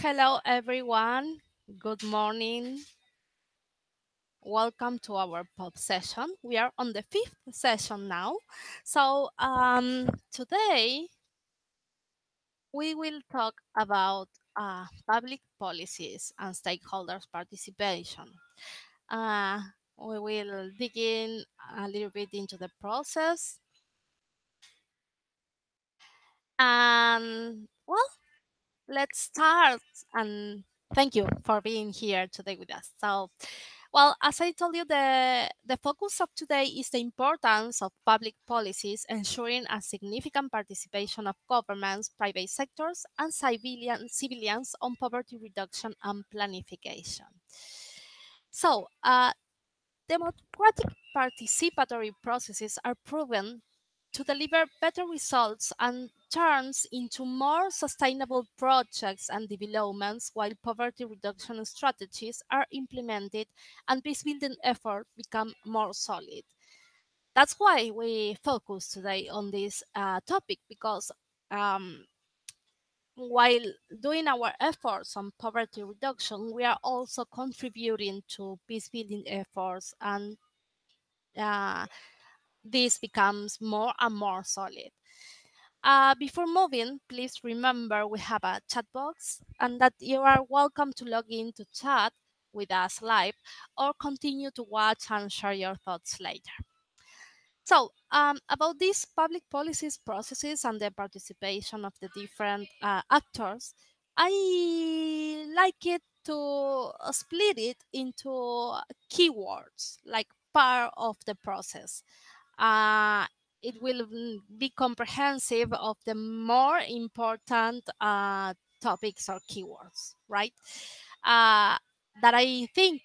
Hello, everyone. Good morning. Welcome to our pop session. We are on the fifth session now. Today we will talk about public policies and stakeholders' participation. Uh, we will dig in a little bit into the process. And well, let's start. And thank you for being here today with us. Well, as I told you, the focus of today is the importance of public policies ensuring a significant participation of governments, private sectors, and civilians on poverty reduction and planification. Democratic participatory processes are proven to deliver better results and turns into more sustainable projects and developments while poverty reduction strategies are implemented and peace building efforts become more solid. That's why we focus today on this topic because um, while doing our efforts on poverty reduction, we are also contributing to peace building efforts and uh, this becomes more and more solid. Before moving, please remember we have a chat box and that you are welcome to log in to chat with us live or continue to watch and share your thoughts later. About these public policies processes and the participation of the different actors, I like it to split it into keywords, like part of the process. Uh, it will be comprehensive of the more important topics or keywords, right? Uh, that I think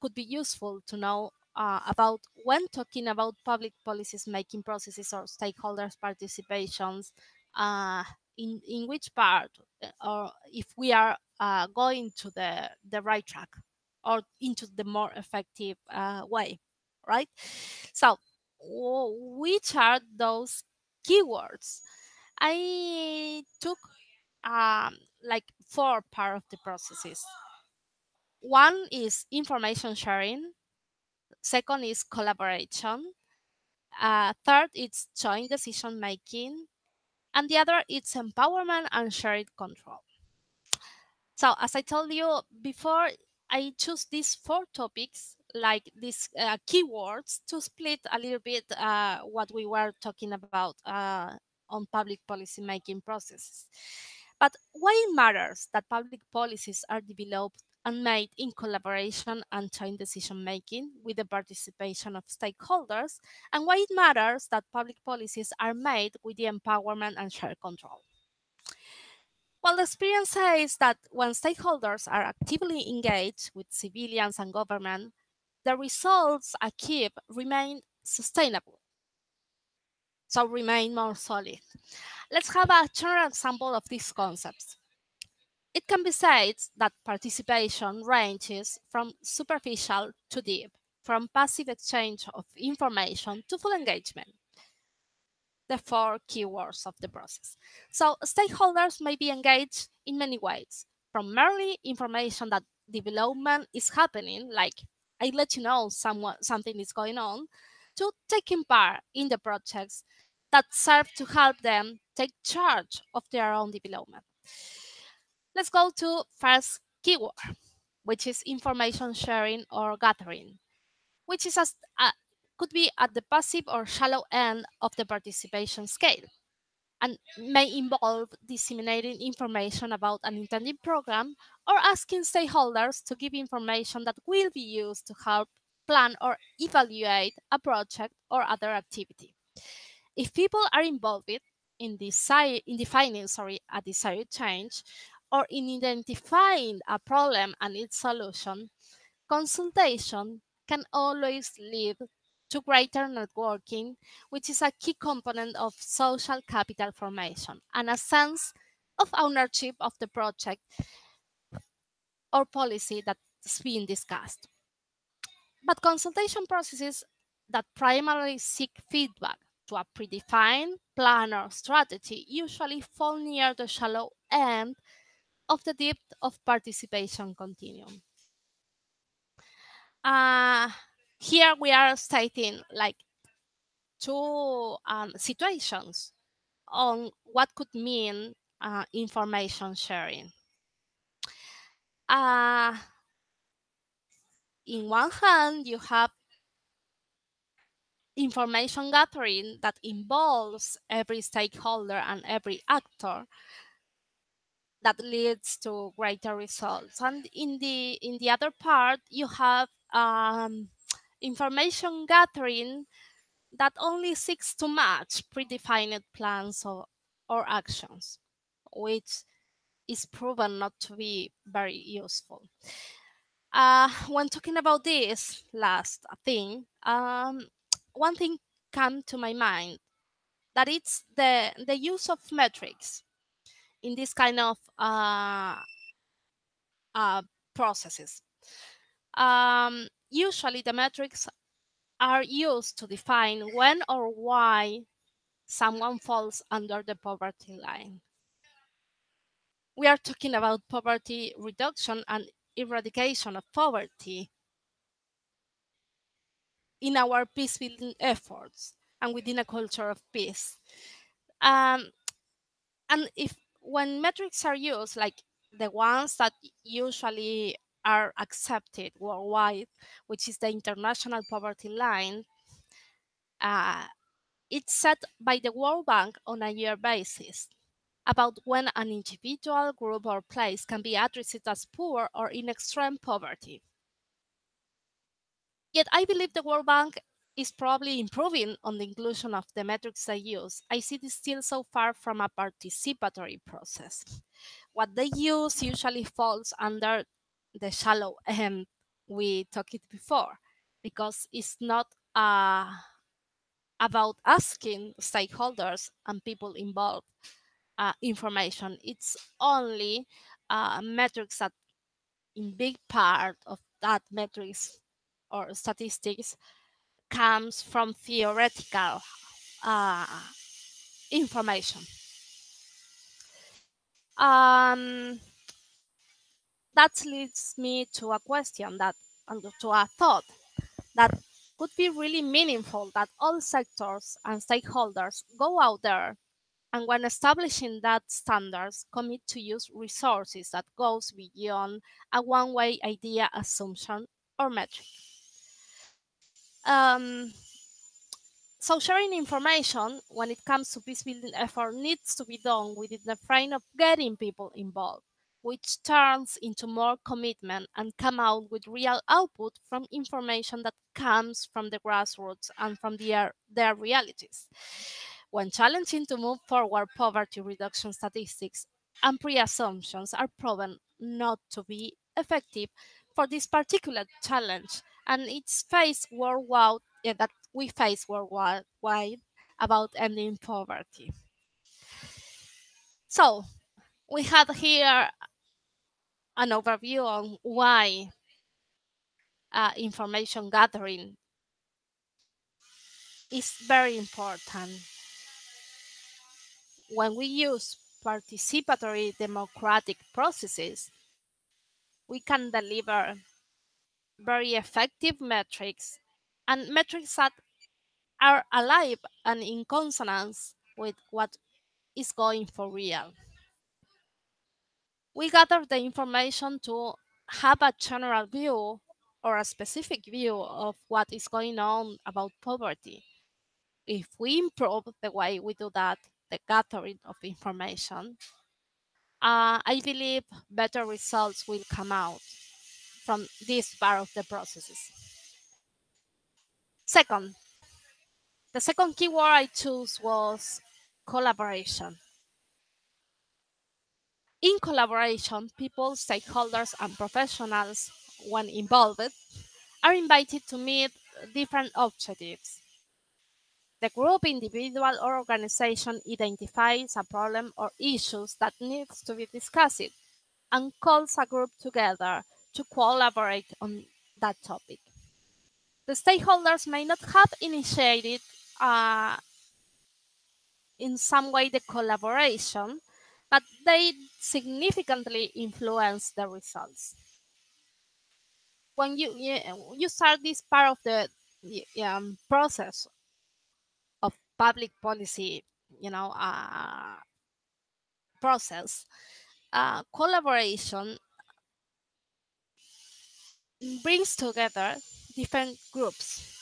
could be useful to know about when talking about public policies making processes or stakeholders participations, uh, in which part or if we are going to the right track or into the more effective way, right? So which are those keywords? I took like four part of the processes. One is information sharing, second is collaboration, third is joint decision making, and the other is empowerment and shared control. So as I told you before, I choose these four topics, like these keywords, to split a little bit what we were talking about on public policy making processes. But why it matters that public policies are developed and made in collaboration and joint decision making with the participation of stakeholders, and why it matters that public policies are made with the empowerment and shared control. Well, the experience says that when stakeholders are actively engaged with civilians and government, the results achieved remain sustainable, so remain more solid. Let's have a general example of these concepts. It can be said that participation ranges from superficial to deep, from passive exchange of information to full engagement, the four keywords of the process. So stakeholders may be engaged in many ways, from merely information that development is happening, like I let you know something is going on, to taking part in the projects that serve to help them take charge of their own development. Let's go to first keyword, which is information sharing or gathering, which is could be at the passive or shallow end of the participation scale and may involve disseminating information about an intended program or asking stakeholders to give information that will be used to help plan or evaluate a project or other activity. If people are involved in defining a desired change or in identifying a problem and its solution, consultation can always lead to greater networking, which is a key component of social capital formation and a sense of ownership of the project or policy that's being discussed. But consultation processes that primarily seek feedback to a predefined plan or strategy usually fall near the shallow end of the depth of participation continuum. Uh, Here we are stating like two situations on what could mean information sharing. Uh, in one hand, you have information gathering that involves every stakeholder and every actor that leads to greater results. And in the other part, you have information gathering that only seeks to match predefined plans or actions, which is proven not to be very useful. When talking about this last thing, one thing came to my mind, that it's the use of metrics in this kind of uh, processes. Usually, the metrics are used to define when or why someone falls under the poverty line. We are talking about poverty reduction and eradication of poverty in our peace building efforts and within a culture of peace. Um, and if when metrics are used, like the ones that usually are accepted worldwide, which is the international poverty line, uh, it's set by the World Bank on a year basis about when an individual, group, or place can be addressed as poor or in extreme poverty. Yet I believe the World Bank is probably improving on the inclusion of the metrics they use. I see this still so far from a participatory process. What they use usually falls under the shallow end we talked it before, because it's not about asking stakeholders and people involved information. It's only metrics that, in big part of that metrics or statistics, comes from theoretical uh, information. Um, that leads me to a question that, and to a thought that could be really meaningful, that all sectors and stakeholders go out there and, when establishing that standards, commit to use resources that goes beyond a one-way idea, assumption, or metric. Um, So sharing information when it comes to peace building effort needs to be done within the frame of getting people involved, which turns into more commitment and come out with real output from information that comes from the grassroots and from their realities. When challenging to move forward, poverty reduction statistics and pre-assumptions are proven not to be effective for this particular challenge, and it's faced worldwide, that we face worldwide about ending poverty. So we had here an overview on why information gathering is very important. When we use participatory democratic processes, we can deliver very effective metrics, and metrics that are alive and in consonance with what is going for real. We gather the information to have a general view or a specific view of what is going on about poverty. If we improve the way we do that, the gathering of information, I believe better results will come out from this part of the processes. Second, the second keyword I chose was collaboration. In collaboration, people, stakeholders, and professionals, when involved, are invited to meet different objectives. The group, individual, or organization identifies a problem or issues that needs to be discussed and calls a group together to collaborate on that topic. The stakeholders may not have initiated in some way the collaboration, but they significantly influence the results. When you start this part of the process of public policy, you know, process, collaboration brings together different groups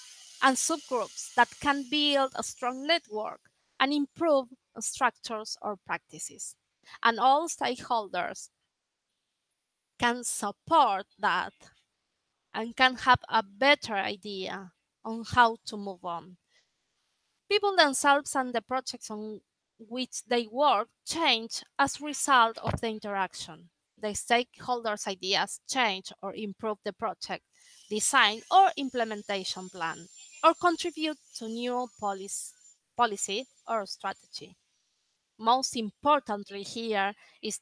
and subgroups that can build a strong network and improve structures or practices. And all stakeholders can support that and can have a better idea on how to move on. People themselves and the projects on which they work change as a result of the interaction. The stakeholders' ideas change or improve the project design or implementation plan, or contribute to new policy or strategy. Most importantly, here is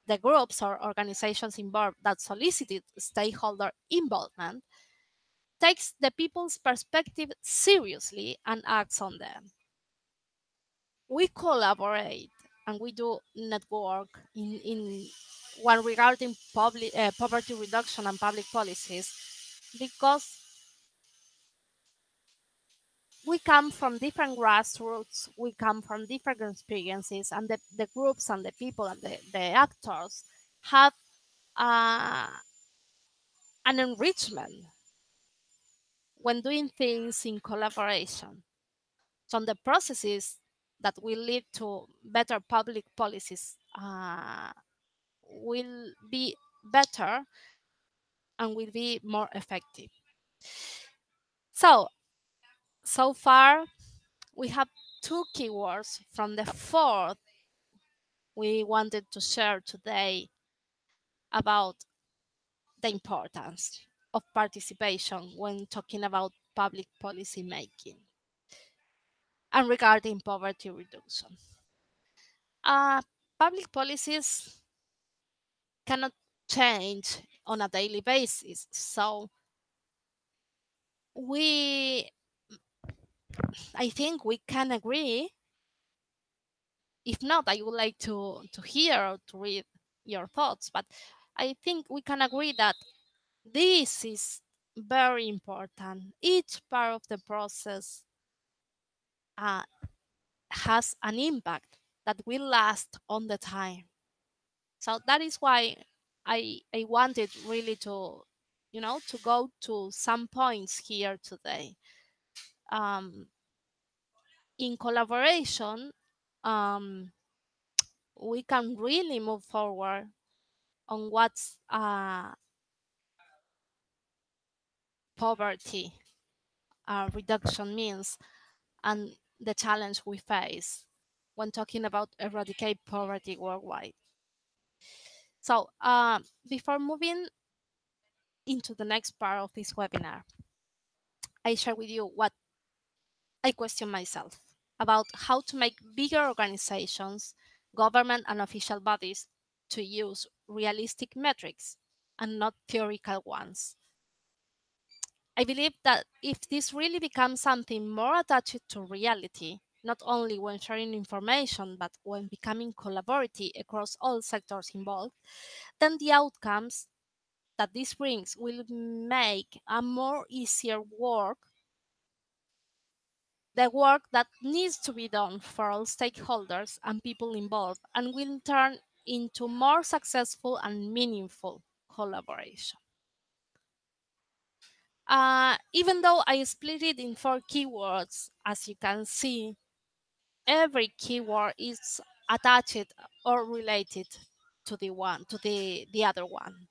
the groups or organizations involved that solicited stakeholder involvement takes the people's perspective seriously and acts on them. We collaborate and we do network in one regarding poverty reduction and public policies because we come from different grassroots, we come from different experiences, and the groups and the people and the actors have uh, an enrichment when doing things in collaboration. So the processes that will lead to better public policies will be better and will be more effective. So, so far we have two keywords from the fourth we wanted to share today about the importance of participation when talking about public policy making and regarding poverty reduction. Uh, Public policies cannot change on a daily basis. So we, I think we can agree. If not, I would like to hear or to read your thoughts. But I think we can agree that this is very important. Each part of the process uh, has an impact that will last on the time. So that is why I wanted really to, to go to some points here today. Um, in collaboration, um, we can really move forward on what's poverty reduction means and the challenge we face when talking about eradicate poverty worldwide. So before moving into the next part of this webinar, I share with you what I question myself about how to make bigger organizations, government and official bodies to use realistic metrics and not theoretical ones. I believe that if this really becomes something more attached to reality, not only when sharing information, but when becoming collaborative across all sectors involved, then the outcomes that this brings will make a more easier work, the work that needs to be done for all stakeholders and people involved, and will turn into more successful and meaningful collaboration. Even though I split it in four keywords, as you can see, every keyword is attached or related to the other one.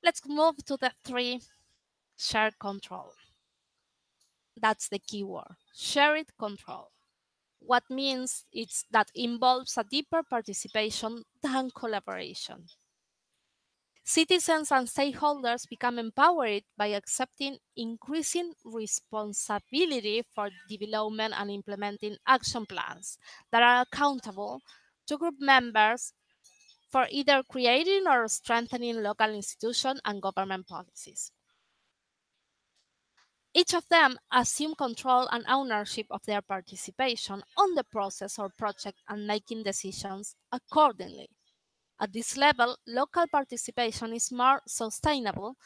Let's move to the three. Shared control. That's the keyword. Shared control. What means it's that involves a deeper participation than collaboration. Citizens and stakeholders become empowered by accepting increasing responsibility for development and implementing action plans that are accountable to group members for either creating or strengthening local institutions and government policies. Each of them assume control and ownership of their participation on the process or project and making decisions accordingly. At this level, local participation is more sustainable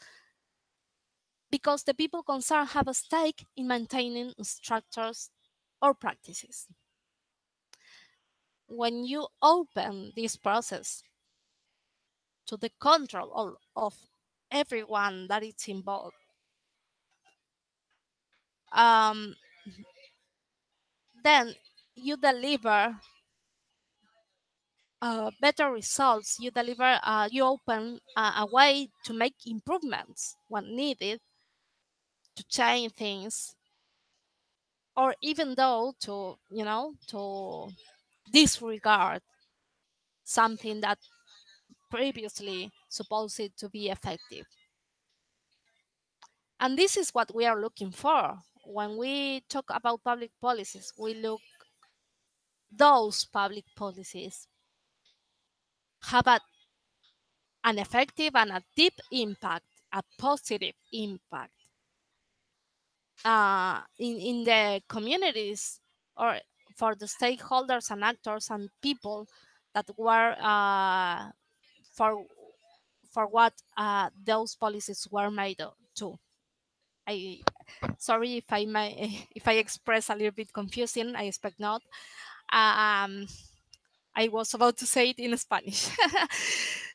because the people concerned have a stake in maintaining structures or practices. When you open this process to the control of everyone that is involved, um, then you deliver better results. You deliver, you open a way to make improvements when needed, to change things, or even though to, to disregard something that previously supposed to be effective. And this is what we are looking for. When we talk about public policies, we look those public policies have an effective and a deep impact, a positive impact in the communities or for the stakeholders and actors and people that were for for what those policies were made to. I sorry if I may if I express a little bit confusing. I expect not. Um, I was about to say it in Spanish.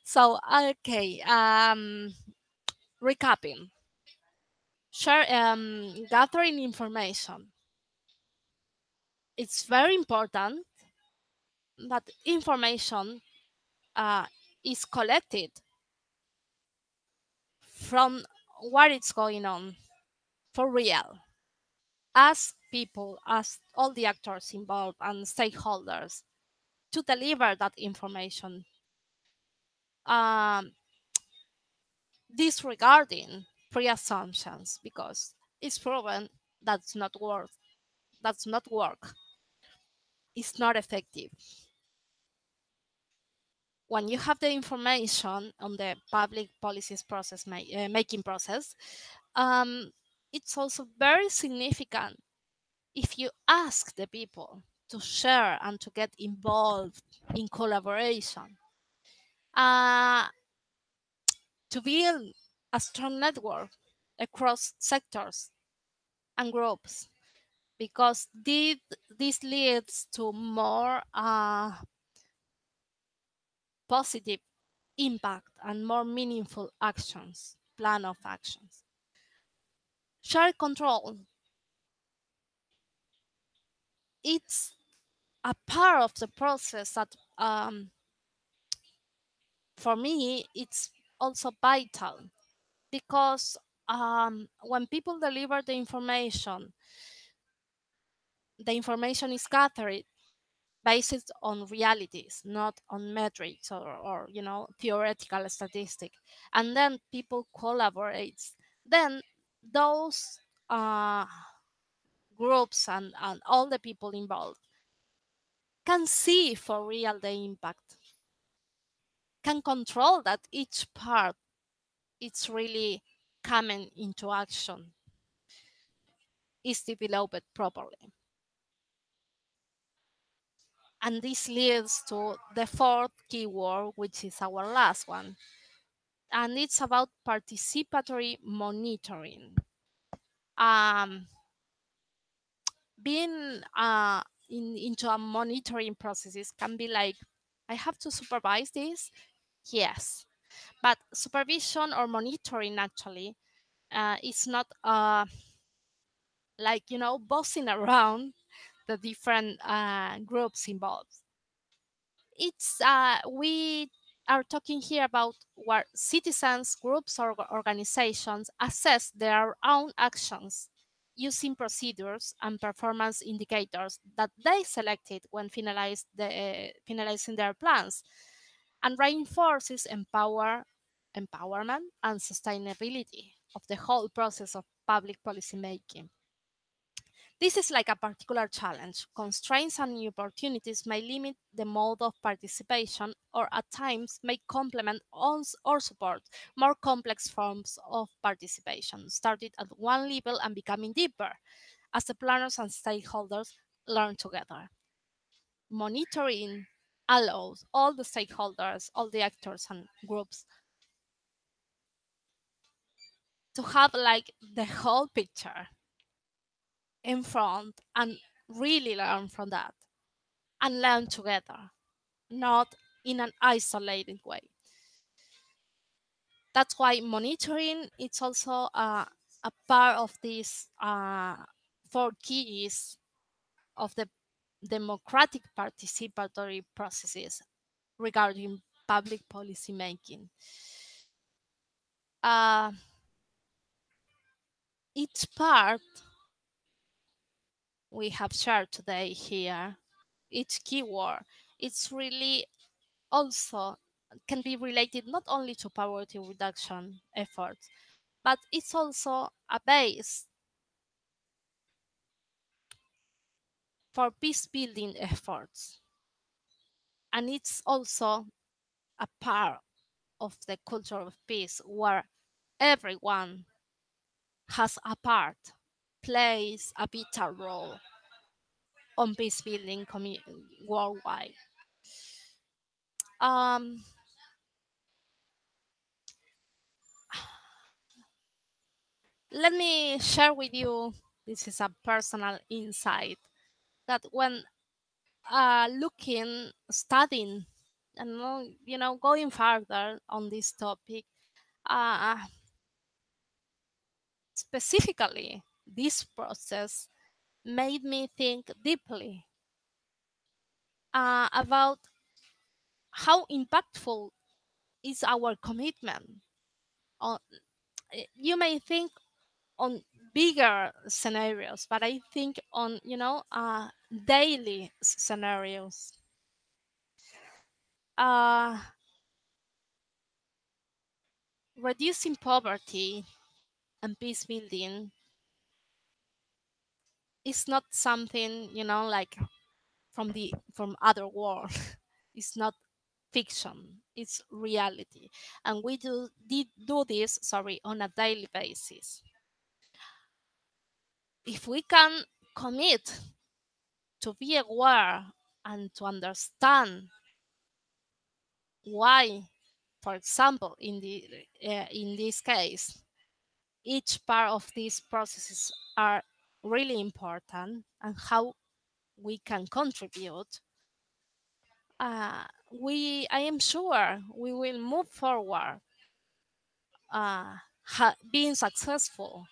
So okay. Recapping. Share gathering information. It's very important that information uh, is collected from what is going on for real. As people, as all the actors involved and stakeholders, to deliver that information, um, disregarding pre-assumptions because it's proven that's not work, it's not effective. When you have the information on the public policies process making process, um, it's also very significant if you ask the people to share and to get involved in collaboration, uh, to build a strong network across sectors and groups, because this leads to more positive impact and more meaningful actions, plan of actions. Shared control, it's a part of the process that for me it's also vital because when people deliver the information is gathered based on realities, not on metrics or theoretical statistic, and then people collaborate. Then those uh, groups and all the people involved can see for real the impact, can control that each part it's really coming into action, is developed properly. And this leads to the fourth keyword, which is our last one, and it's about participatory monitoring. Um, being into a monitoring processes can be like, I have to supervise this, yes, but supervision or monitoring actually is not like bossing around the different groups involved. It's we are talking here about where citizens, groups, or organizations assess their own actions using procedures and performance indicators that they selected when finalizing their plans, and reinforces empowerment and sustainability of the whole process of public policy making. This is like a particular challenge. Constraints and new opportunities may limit the mode of participation or at times may complement or support more complex forms of participation, started at one level and becoming deeper as the planners and stakeholders learn together. Monitoring allows all the stakeholders, all the actors and groups to have like the whole picture in front and really learn from that and learn together, not in an isolated way. That's why monitoring it's also a part of these four keys of the democratic participatory processes regarding public policy making. Uh, each part we have shared today here, each keyword, it's really also can be related not only to poverty reduction efforts, but it's also a base for peace building efforts. And it's also a part of the culture of peace where everyone has a part, plays a vital role on peace building worldwide. Um, Let me share with you this is a personal insight that when looking, studying, and going further on this topic, uh, specifically, this process made me think deeply about how impactful is our commitment. On, you may think on bigger scenarios, but I think on daily scenarios. Uh, Reducing poverty and peace building is not something like from other world. It's not fiction, it's reality, and we did do this, sorry, on a daily basis. If we can commit to be aware and to understand why, for example, in this case, each part of these processes are really important and how we can contribute, I am sure we will move forward, being successful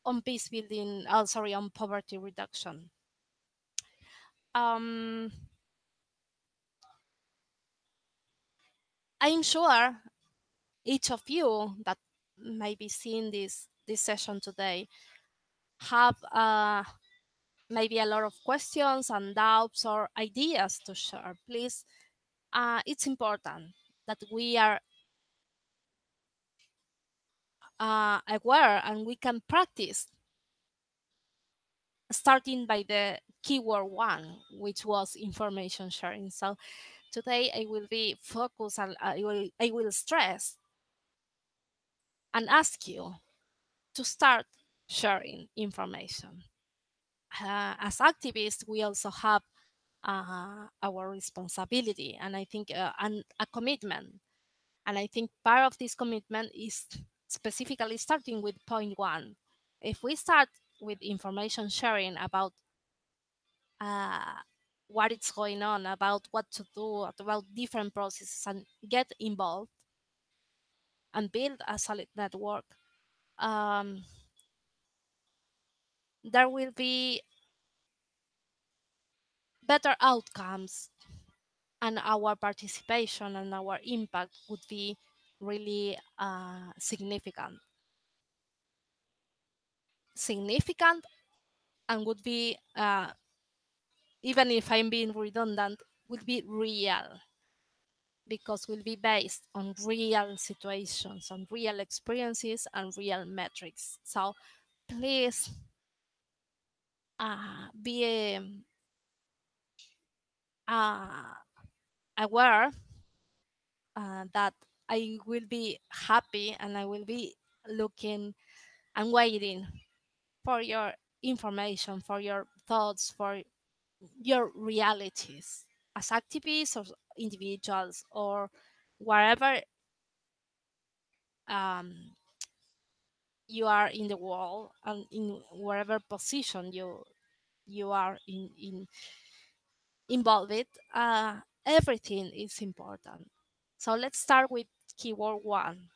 on peace building. Sorry, on poverty reduction. Um, I'm sure each of you that may be seeing this session today have maybe a lot of questions and doubts or ideas to share. Please, it's important that we are aware and we can practice, starting by the keyword one, which was information sharing. So today I will be focused and I will stress and ask you to start sharing information. As activists, we also have our responsibility and I think and a commitment. And I think part of this commitment is specifically starting with point one. If we start with information sharing about uh, what is going on, about what to do, about different processes, and get involved and build a solid network, um, there will be better outcomes, and our participation and our impact would be really significant, and would be even if I'm being redundant, would be real because will be based on real situations, on real experiences and real metrics. So please be uh, aware that I will be happy and I will be looking and waiting for your information, for your thoughts, for your realities as activists or individuals or wherever um, you are in the world and in whatever position you are involved with. Everything is important. So let's start with keyword one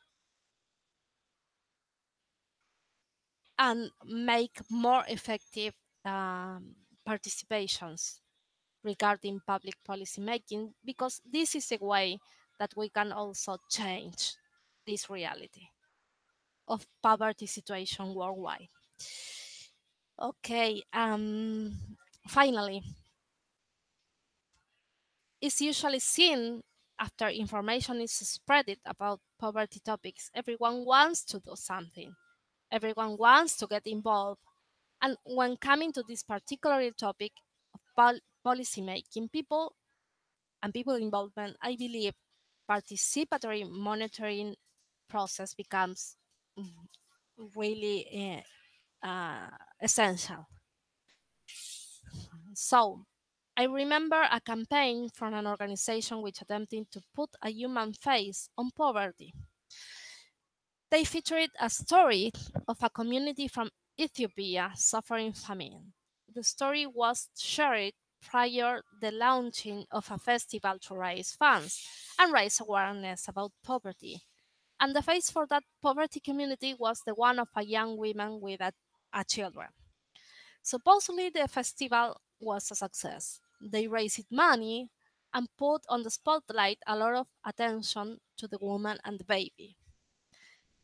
and make more effective um, participations regarding public policy making, because this is a way that we can also change this reality of poverty situation worldwide. Okay, finally, it's usually seen after information is spread about poverty topics. Everyone wants to do something. Everyone wants to get involved. And when coming to this particular topic of policy making, people involvement, I believe participatory monitoring process becomes mm, really essential. So, I remember a campaign from an organization which attempted to put a human face on poverty. They featured a story of a community from Ethiopia suffering famine. The story was shared prior the launching of a festival to raise funds and raise awareness about poverty. And the face for that poverty community was the one of a young woman with a children. Supposedly, the festival was a success. They raised money and put on the spotlight a lot of attention to the woman and the baby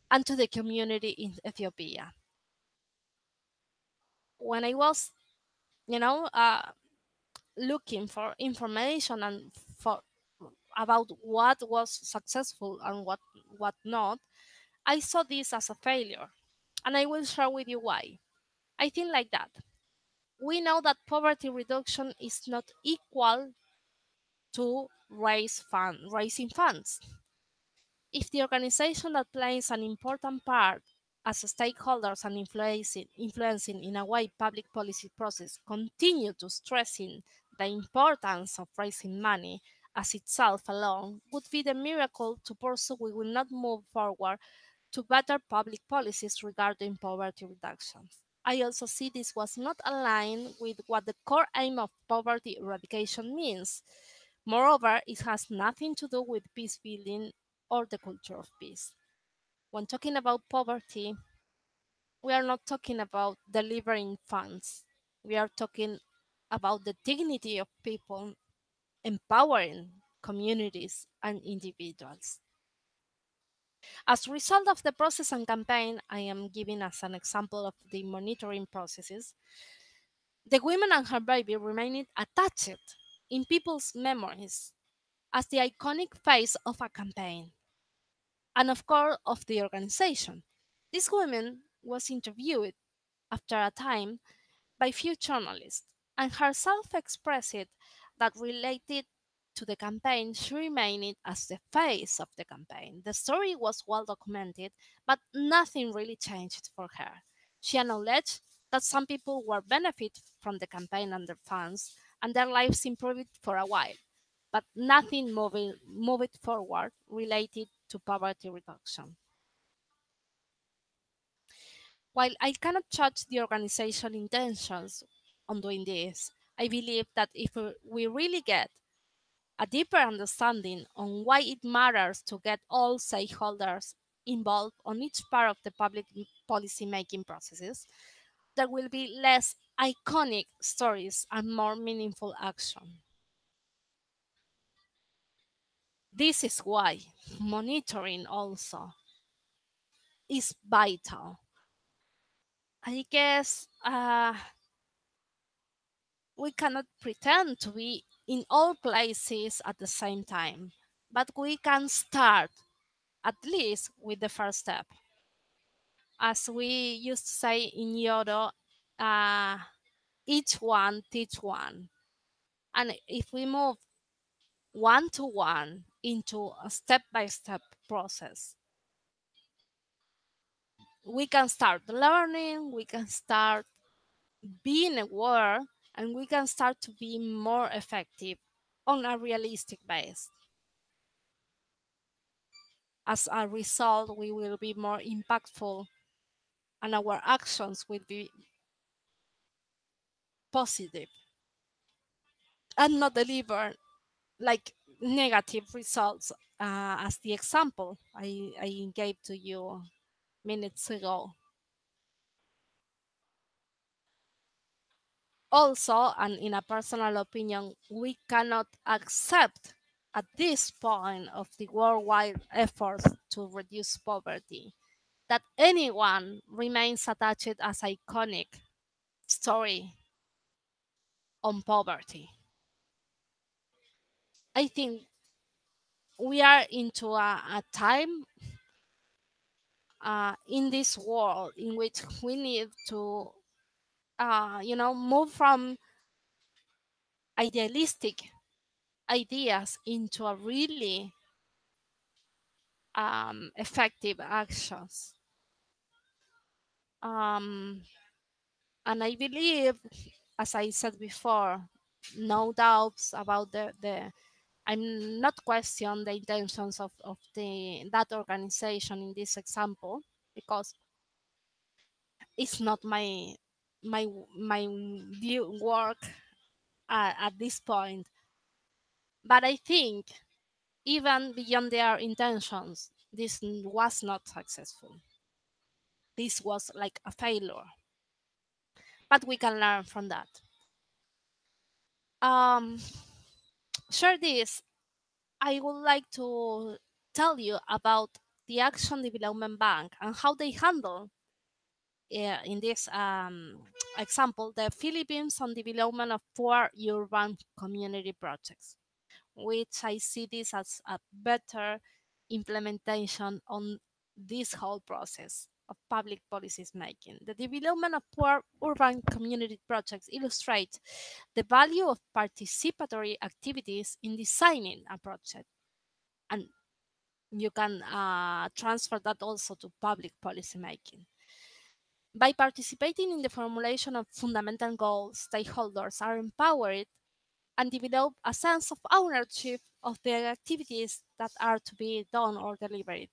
and to the community in Ethiopia. When I was, you know, looking for information and for about what was successful and what not, I saw this as a failure, and I will share with you why. I think like that. We know that poverty reduction is not equal to raising funds. If the organization that plays an important part as stakeholders and influencing in a way public policy process continue to stressing the importance of raising money as itself alone would be the miracle to pursue, we will not move forward to better public policies regarding poverty reduction. I also see this was not aligned with what the core aim of poverty eradication means. Moreover, it has nothing to do with peace building or the culture of peace. When talking about poverty, we are not talking about delivering funds. We are talking about the dignity of people, empowering communities and individuals. As a result of the process and campaign I am giving as an example of the monitoring processes, the woman and her baby remained attached in people's memories as the iconic face of a campaign and, of course, of the organization. This woman was interviewed after a time by few journalists, and herself expressed that related to the campaign, she remained as the face of the campaign. The story was well documented, but nothing really changed for her. She acknowledged that some people were benefit from the campaign and their funds, and their lives improved for a while, but nothing moved forward related to poverty reduction. While I cannot judge the organization intentions on doing this, I believe that if we really get a deeper understanding on why it matters to get all stakeholders involved on each part of the public policy making processes, there will be less iconic stories and more meaningful action. This is why monitoring also is vital. I guess we cannot pretend to be in all places at the same time, but we can start at least with the first step. As we used to say in Yodo, uh, each one teach one. And if we move one to one into a step by step process, we can start learning, we can start being aware, and we can start to be more effective on a realistic base. As a result, we will be more impactful and our actions will be positive and not deliver like negative results, as the example I gave to you minutes ago. Also, and in a personal opinion, we cannot accept at this point of the worldwide efforts to reduce poverty that anyone remains attached as iconic story on poverty. I think we are into a time in this world in which we need to, move from idealistic ideas into a really effective actions. Um, and I believe, as I said before, no doubts about the I'm not question the intentions of the that organization in this example, because it's not my my view work at this point. But I think even beyond their intentions, this was not successful. This was like a failure, but we can learn from that. Um, share this. I would like to tell you about the Action Development Bank and how they handle, in this example, the Philippines on development of poor urban community projects, which I see this as a better implementation on this whole process of public policies making. The development of poor urban community projects illustrate the value of participatory activities in designing a project. And you can transfer that also to public policy making. By participating in the formulation of fundamental goals, stakeholders are empowered and develop a sense of ownership of the activities that are to be done or delivered.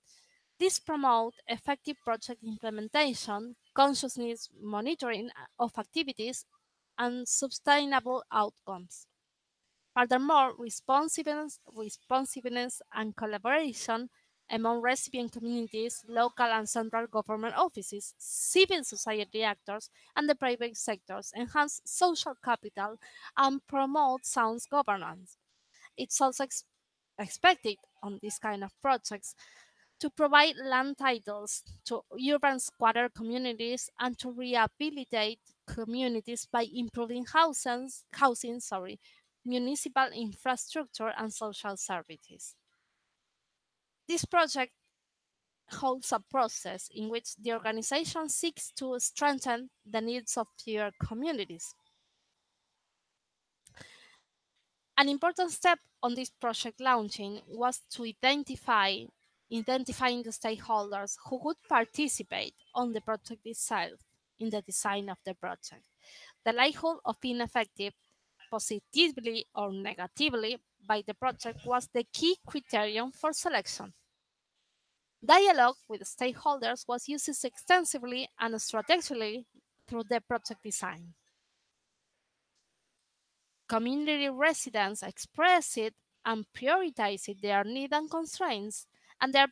This promotes effective project implementation, consciousness monitoring of activities, and sustainable outcomes. Furthermore, responsiveness and collaboration among recipient communities, local and central government offices, civil society actors, and the private sectors enhance social capital and promote sound governance. It's also expected on this kind of projects to provide land titles to urban squatter communities and to rehabilitate communities by improving housing, municipal infrastructure and social services. This project holds a process in which the organization seeks to strengthen the needs of their communities. An important step on this project launching was to identifying the stakeholders who would participate on the project itself in the design of the project. The likelihood of being effective positively or negatively by the project was the key criterion for selection. Dialogue with stakeholders was used extensively and strategically through the project design. Community residents expressed it and prioritized their needs and constraints, and their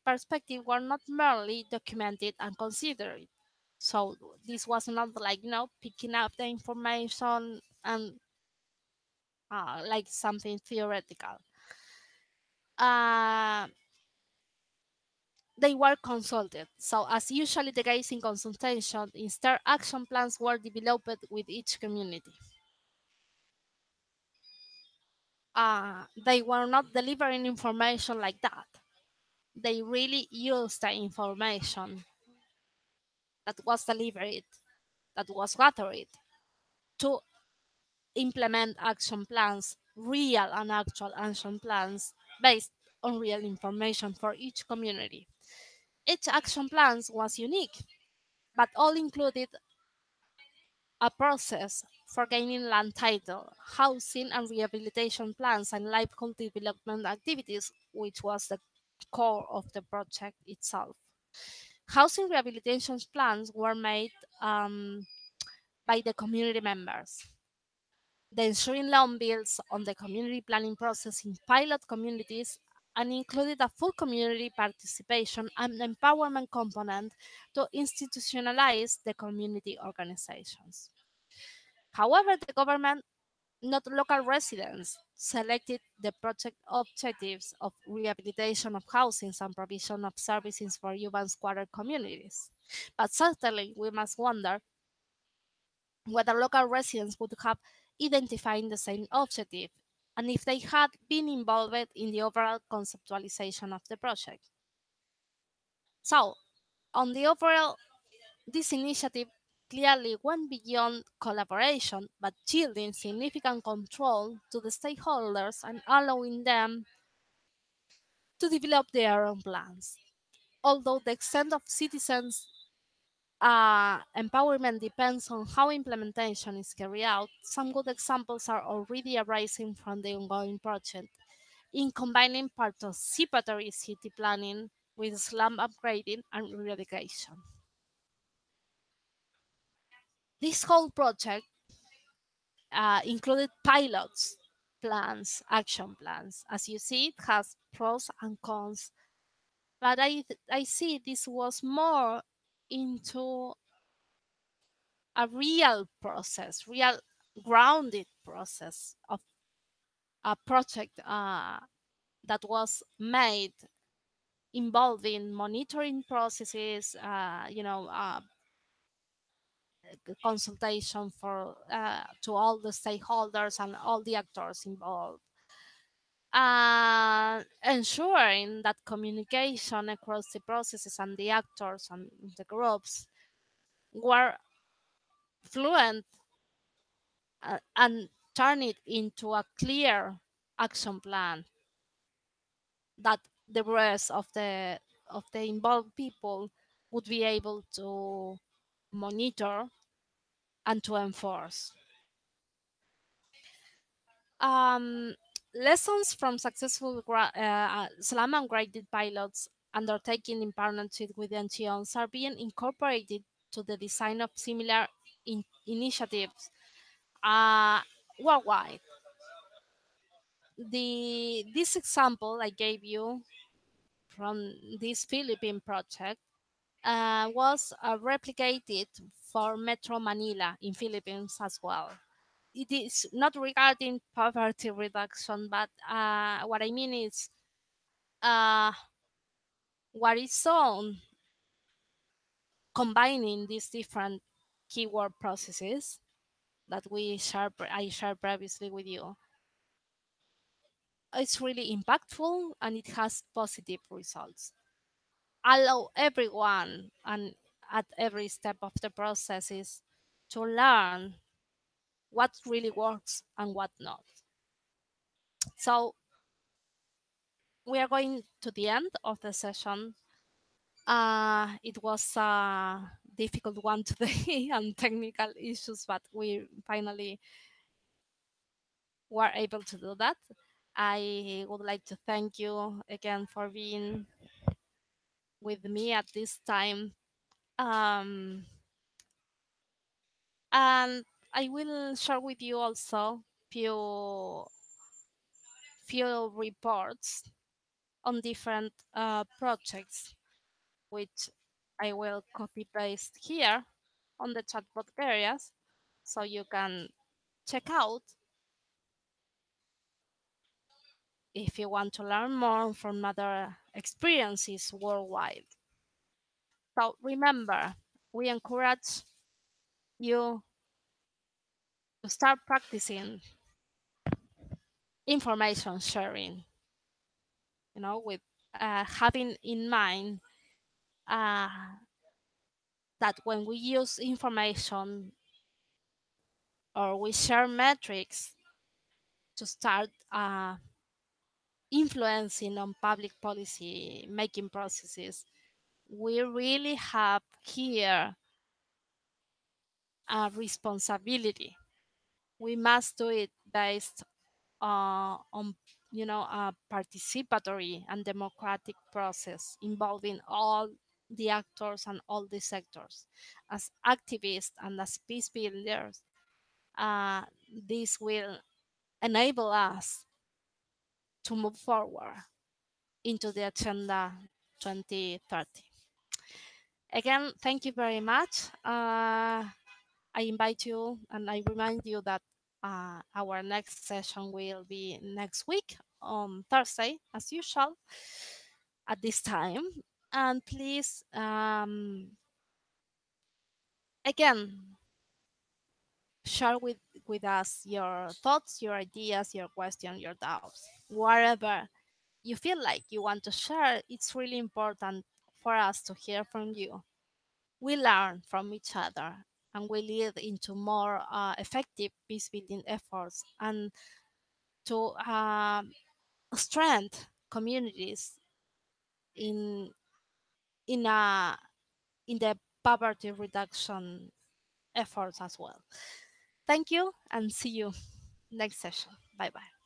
perspective were not merely documented and considered. So this was not like picking up the information and like something theoretical. Uh, they were consulted. So as usually the case in consultation, instead action plans were developed with each community. They were not delivering information like that. They really used the information that was delivered, that was gathered, to implement action plans, real and actual action plans based on real information for each community. Each action plan was unique, but all included a process for gaining land title, housing and rehabilitation plans, and livelihood development activities, which was the core of the project itself. Housing rehabilitation plans were made by the community members. The ensuring law builds on the community planning process in pilot communities and included a full community participation and empowerment component to institutionalize the community organizations. However, the government, not local residents, selected the project objectives of rehabilitation of housings and provision of services for urban squatter communities. But certainly, we must wonder whether local residents would have identified the same objective and if they had been involved in the overall conceptualization of the project. So, on the overall, this initiative clearly went beyond collaboration, but yielding significant control to the stakeholders and allowing them to develop their own plans. Although the extent of citizens' empowerment depends on how implementation is carried out, some good examples are already arising from the ongoing project in combining participatory city planning with slum upgrading and relocation. This whole project included pilots, plans, action plans. As you see, it has pros and cons, but I see this was more into a real process, real grounded process of a project that was made involving monitoring processes, consultation for to all the stakeholders and all the actors involved, ensuring that communication across the processes and the actors and the groups were fluent and turn it into a clear action plan that the rest of the involved people would be able to monitor and to enforce. Um, Lessons from successful SLAM and graded pilots undertaken in partnership with NGOs are being incorporated to the design of similar initiatives uh, worldwide. This example I gave you from this Philippine project was replicated for Metro Manila in Philippines as well. It is not regarding poverty reduction, but what I mean is uh, what is shown combining these different keyword processes that I shared previously with you. It's really impactful and it has positive results. Allow everyone and at every step of the processes to learn what really works and what not. So we are going to the end of the session. It was a difficult one today and technical issues, but we finally were able to do that. I would like to thank you again for being with me at this time. Um, and I will share with you also few few reports on different projects, which I will copy paste here on the chatbot areas, so you can check out if you want to learn more from other experiences worldwide. So remember, we encourage you to start practicing information sharing, with having in mind uh, that when we use information or we share metrics to start influencing on public policy making processes, we really have here a responsibility. We must do it based on a participatory and democratic process involving all the actors and all the sectors. As activists and as peace builders, this will enable us to move forward into the Agenda 2030. Again, thank you very much. I invite you and I remind you that our next session will be next week on Thursday, as usual, at this time. And please, again, share with us your thoughts, your ideas, your questions, your doubts, whatever you feel like you want to share. It's really important for us to hear from you. We learn from each other and we lead into more effective peace building efforts and to strengthen communities in in a in the poverty reduction efforts as well. Thank you and see you next session. Bye bye.